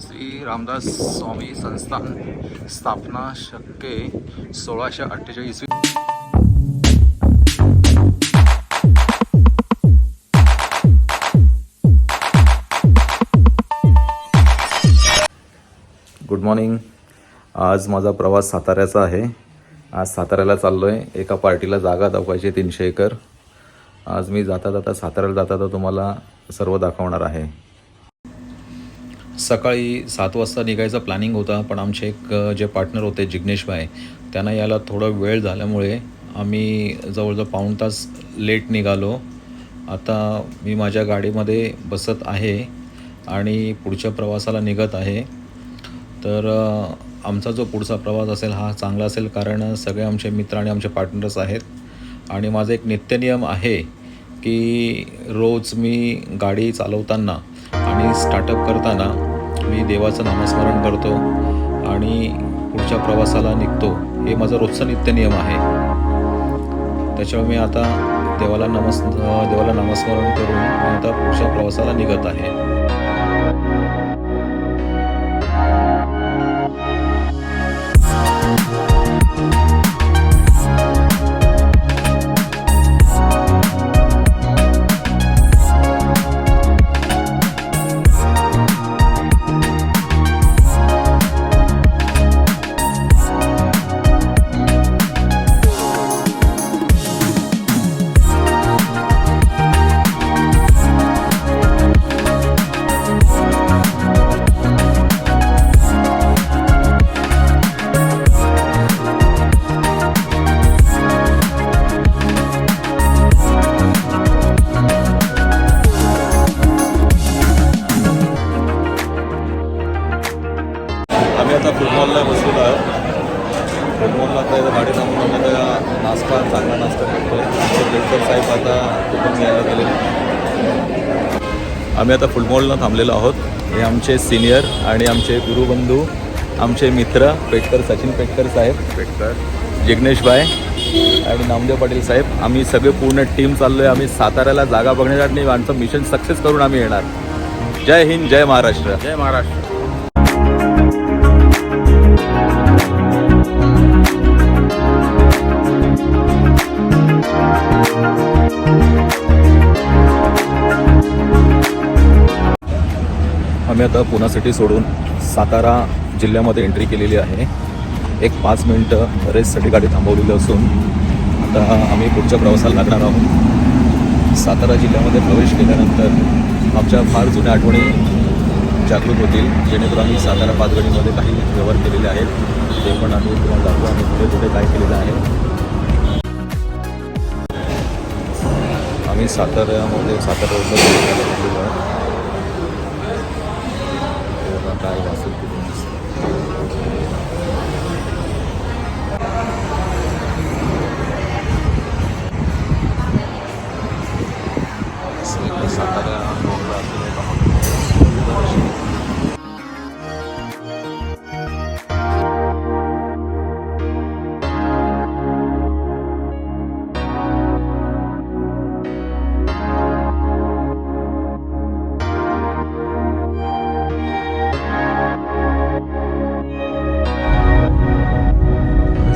श्री रामदास स्वामी संस्थान स्थापना शके 1648 ईस्वी। Good morning. आज माझा प्रवास साताऱ्याचा आहे। आज साताऱ्याला चाललो आहे। एका पार्टीला जागा दाखवायची 300 एकर। आज मी जाता जाता साताऱ्याला जाता तुम्हाला सर्व दाखवणार आहे। सकाळी 7 वाजता निघायचा प्लॅनिंग होता, पण आमचे एक जे पार्टनर होते जिग्नेश भाई, त्यांना यायला थोडा वेळ झाल्यामुळे आम्ही जवळजवळ पाऊण तास लेट निघालो। आता मी माझ्या गाडीमध्ये बसत आहे आणि पुढच्या प्रवासाला निघत आहे। तर आमचा जो पुढचा प्रवास असेल हा चांगला असेल, कारण सगळे आमचे मित्र आणि आमचे पार्टनर्स आहेत। आणि माझा एक नित्यनियम आहे की रोज मी गाडी चालवताना आणि स्टार्टअप करताना मी देवाचं नामस्मरण करतो आणि पुढच्या प्रवासाला निघतो। हे माझं रोजचं नित्यनियम आहे। त्याच्यामुळे मी आता देवाला नामस्मरण करून मी आता पुढच्या प्रवासाला निघत आहे। आम्ही आता फुटबॉलला बसलेलो आहोत। फुटबॉलला आता गाडी थांबून नाश्ता चांगला नाश्ता करतो आहे। आमचे पेकर साहेब आता कुठून यायला गेले। आम्ही आता फुटबॉलला थांबलेलो आहोत। हे आमचे सिनियर आणि आमचे गुरुबंधू, आमचे मित्र पेटकर, सचिन पेटकर साहेब, जिग्नेश भाई आणि नामदेव पाटील साहेब। आम्ही सगळे पूर्ण टीम चाललो आहे। आम्ही साताऱ्याला जागा बघण्यासाठी आमचं मिशन सक्सेस करून आम्ही येणार। जय हिंद, जय महाराष्ट्र। जय महाराष्ट्र। आम्ही आता पुणे सिटी सोडून सातारा जिल्ह्यामध्ये एंट्री केलेली आहे। एक 5 मिनिटं रेस्टसाठी गाडी थांबवलेली असून आता आम्ही पुढच्या प्रवासाला लागणार आहोत। सातारा जिल्ह्यामध्ये प्रवेश केल्यानंतर आमच्या फार जुन्या आठवणी जागृत होतील, जेणेकरून आम्ही सातारा पाचगणीमध्ये काही व्यवहार केलेले आहेत ते पण आम्ही तुम्हाला दाखवू आणि पुढे पुढे काय केलेलं आहे। आम्ही सातारा रोडला काय वाचून सातारा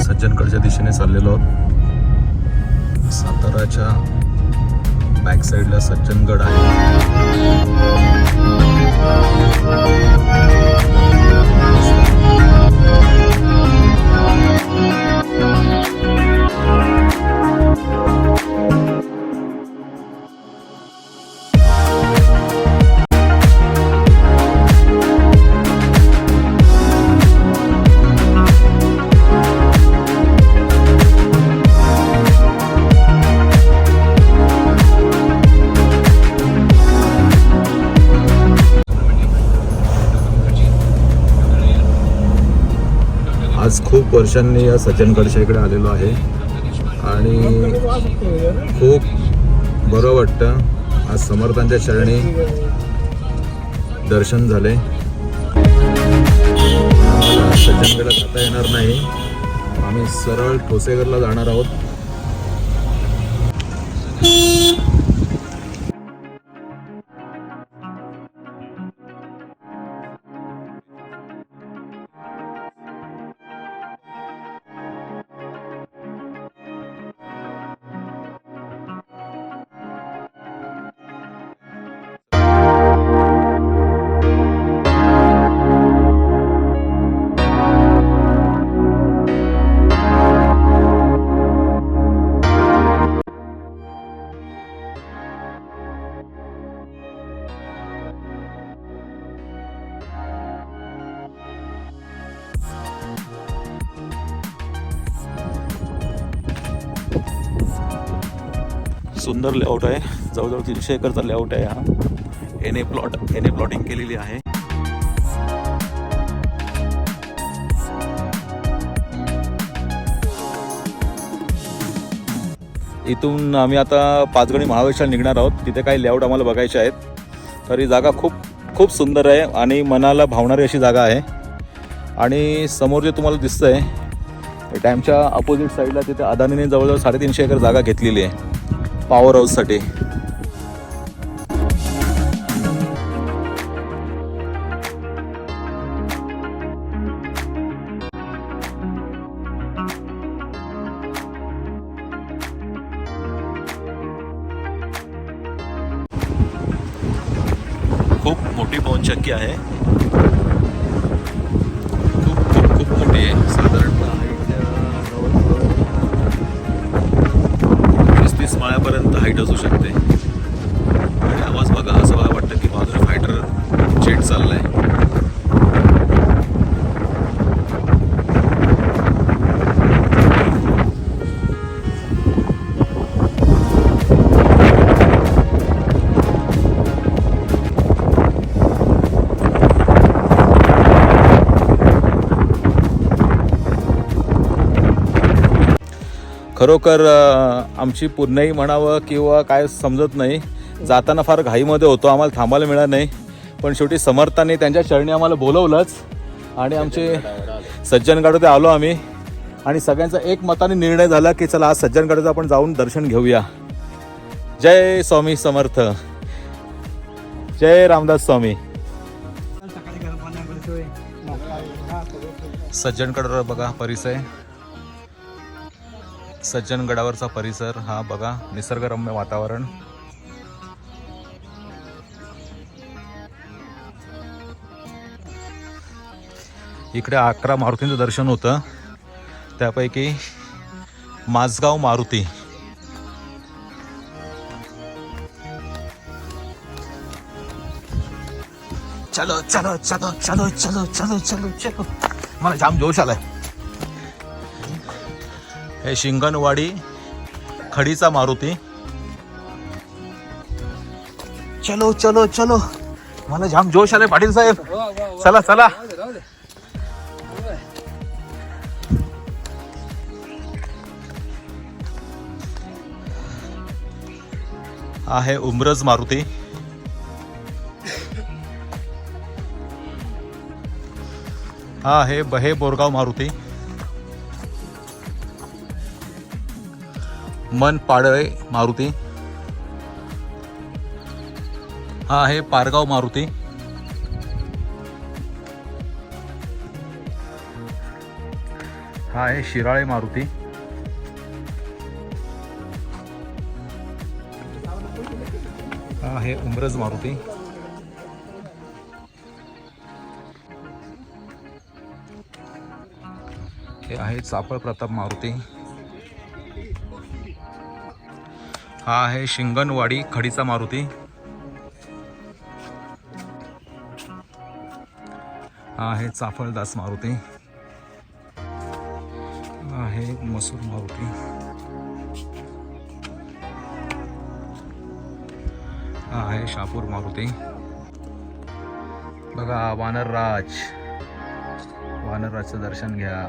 सज्जनगडच्या दिशेने चाललेलो आहोत। साताराच्या बॅक साईडला सज्जनगड आहे। आज खूप वर्षांनी या सज्जनगडच्या इकडे आलेलो आहे आणि खूप बरं वाटतं। आज समर्थांच्या चरणी दर्शन झाले। सज्जनगडला जाता येणार नाही, आम्ही सरळ ठोसेघरला जाणार आहोत। सुंदर लेआउट आहे. जवळजवळ 300 एकरचा लेआउट आहे हा. एन ए प्लॉटिंग केलेली आहे. इथून आम्ही आता पाचगणी महाबळेश्वर निघणार आहोत. तिथे काही लेआउट आम्हाला बघायचे आहेत. तर ही जागा खूप सुंदर आहे आणि मनाला भावणारी अशी जागा आहे. आणि समोर जे तुम्हाला दिसतंय डॅमच्या अपोजिट साईडला तिथे अदानीने जवळजवळ 350 एकर जागा घेतलेली आहे पॉवर हाऊससाठी. खूप मोठी पवनचक्की आहे. खूप मोठी आहे. साधारणतः 30 माळ्यापर्यंत हाईट असू शकते. आणि आवाज बघा, असं मला वाटतं की बाजूला फायटर जेट चाललाय. खरोखर आमची पुण्याई म्हणावं किंवा काय समजत नाही. जाताना फार घाईमध्ये होतो, आम्हाला थांबायला मिळालं नाही. पण शेवटी समर्थाने त्यांच्या चरणी आम्हाला बोलवलंच आणि आमचे सज्जनगडावर आलो आम्ही. आणि सगळ्यांचा एक मताने निर्णय झाला की चला आज सज्जनगडाचं आपण जाऊन दर्शन घेऊया. जय स्वामी समर्थ, जय रामदास स्वामी. सज्जनगडावर बघा परिसर, सज्जनगडावरचा परिसर हा बघा, निसर्गरम्य वातावरण. इकडे 11 मारुतींचं दर्शन होतं, त्यापैकी माझगाव मारुती. चलो चलो चलो चलो चलो चलो चलो चलो, मला जाम जोश आलाय. हे शिंगणवाडी खडीचा मारुती. चलो चलो चलो, मला जाम जोश आलाय पाटील साहेब. चला चला. आहे उमरज मारुती. हा आहे बहे बोरगाव मारुती. मन पाडळे मारुती. हा आहे पारगाव मारुती. हा आहे शिराळे मारुती. हा आहे उमरज मारुती. हे आहे चापळ प्रताप मारुती. हा आहे शिंगणवाडी खडीचा मारुती. हा आहे चाफळदास मारुती. हा आहे मसूर मारुती. हा आहे शापूर मारुती. बघा वानरराजचं दर्शन घ्या.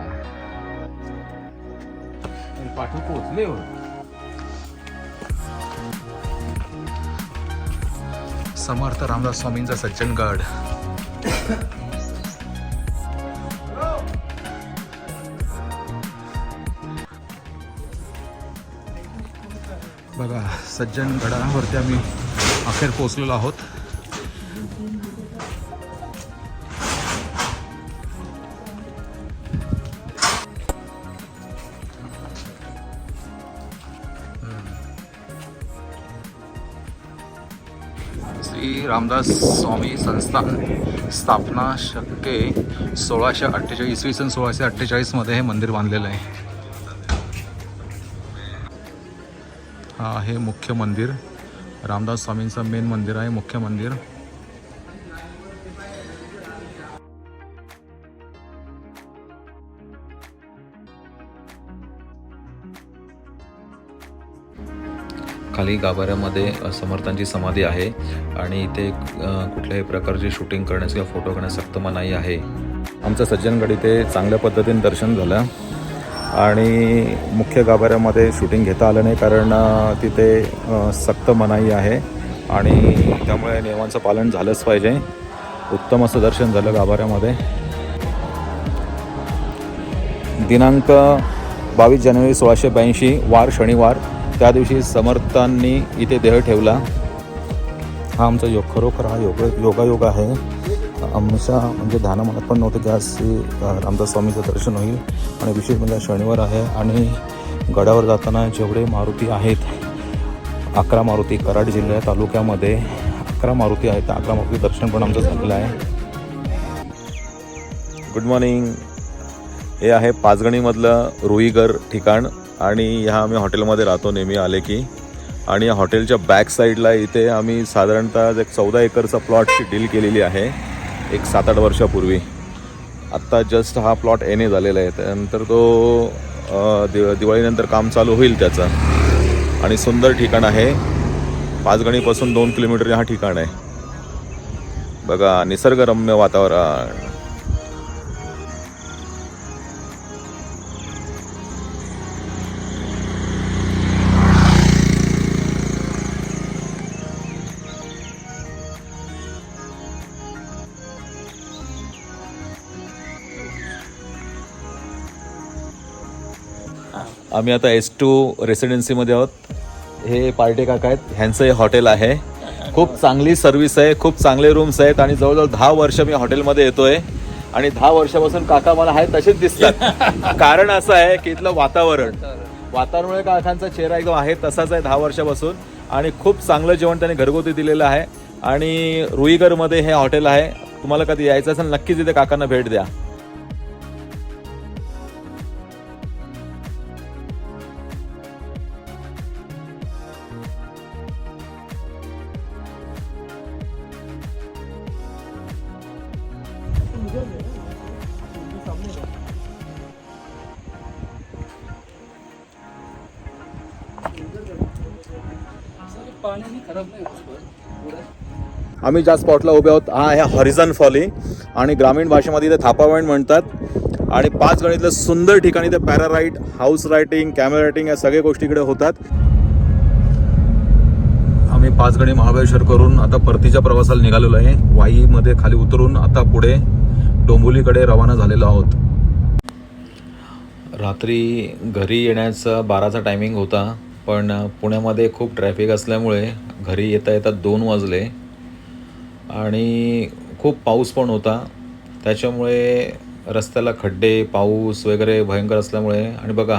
पाठी पोहोचले हो. समर्थ रामदास स्वामींचा सज्जनगड. बघा सज्जनगडावरती आम्ही अखेर पोहोचलेलो आहोत. श्री रामदास स्वामी संस्थान स्थापना शके 1648, इसवी सन 1648 मध्ये हे मंदिर बांधलेलं आहे. हा आहे मुख्य मंदिर. रामदास स्वामींचं मेन मंदिर आहे, मुख्य मंदिर. खाली गाभाऱ्यामध्ये समर्थांची समाधी आहे आणि इथे कुठल्याही प्रकारची शूटिंग करण्यास किंवा फोटो करण्यास सक्त मनाई आहे. आमचं सज्जनगड इथे चांगल्या पद्धतीने दर्शन झालं आणि मुख्य गाभाऱ्यामध्ये शूटिंग घेता आलं नाही कारण तिथे सक्त मनाई आहे आणि त्यामुळे नियमांचं पालन झालंच पाहिजे. उत्तम असं दर्शन झालं गाभाऱ्यामध्ये. दिनांक 22 जानेवारी 1682 वार शनिवार, त्या दिवशी समर्थांनी इथे देह ठेवला. हा आमचा खरोखर हा योगायोग आहे. आमच्या म्हणजे ध्यानामनात पण नव्हतं की आज रामदास स्वामीचं दर्शन होईल आणि विशेष म्हणजे शनिवार आहे आणि गडावर जाताना जेवढे मारुती आहेत, 11 मारुती कराड जिल्ह्या तालुक्यामध्ये 11 मारुती आहेत. 11 मारुती दर्शन पण आमचं झालेलं आहे. Good morning. हे आहे पाचगणीमधलं रुईगर ठिकाण आणि ह्या आम्ही हॉटेलमध्ये राहतो नेहमी आले की. आणि या हॉटेलच्या बॅक साईडला इथे आम्ही साधारणतः एक 14 एकरचा प्लॉटची डील केलेली आहे एक 7-8 वर्षापूर्वी. आत्ता जस्ट हा प्लॉट एने झालेला आहे. त्यानंतर तो दिवाळीनंतर काम चालू होईल त्याचं. आणि सुंदर ठिकाण आहे. पाचगणीपासून 2 किलोमीटर हा ठिकाण आहे. बघा निसर्गरम्य वातावरण. आम्ही आता S2 रेसिडेन्सीमध्ये आहोत. हे पार्टे काका आहेत, ह्यांचं हे हॉटेल आहे. खूप चांगली सर्व्हिस आहे, खूप चांगले रूम्स आहेत आणि जवळजवळ 10 वर्ष मी हॉटेलमध्ये येतोय आणि 10 वर्षापासून काका मला आहे तसेच दिसतात. कारण असं आहे की इथलं वातावरणामुळे काकांचा चेहरा एकदम आहे तसाच आहे 10 वर्षापासून. आणि खूप चांगलं जेवण त्यांनी घरगुती दिलेलं आहे. आणि रुईगरमध्ये हे हॉटेल आहे. तुम्हाला कधी यायचं असेल नक्कीच इथे काकांना भेट द्या. आम्ही ज्या स्पॉटला उभे आहोत हा आहे हॉरिझॉन फॉली आणि ग्रामीण भाषेमध्ये इथे थापा पॉईंट म्हणतात. आणि पाचगणीतलं सुंदर ठिकाणी इथे पॅराराईट, हाऊस रायटिंग, कॅमेरा रायटिंग या सगळ्या गोष्टी इकडे होतात. आम्ही पाचगणी महाबळेश्वर करून आता परतीच्या प्रवासाला निघालेलो आहे. वाईमध्ये खाली उतरून आता पुढे डोंबिवलीकडे रवाना झालेलो आहोत. रात्री घरी येण्याचा 12चा टायमिंग होता पण पुण्यामध्ये खूप ट्रॅफिक असल्यामुळे घरी येता येता 2 वाजले आणि खूप पाऊस पण होता. त्याच्यामुळे रस्त्याला खड्डे, पाऊस वगैरे भयंकर असल्यामुळे आणि बघा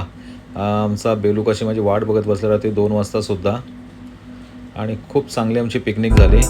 आमचा बेलू कशी माझी वाट बघत बसला राहते 2 वाजता सुद्धा. आणि खूप चांगली आमची पिकनिक झाली.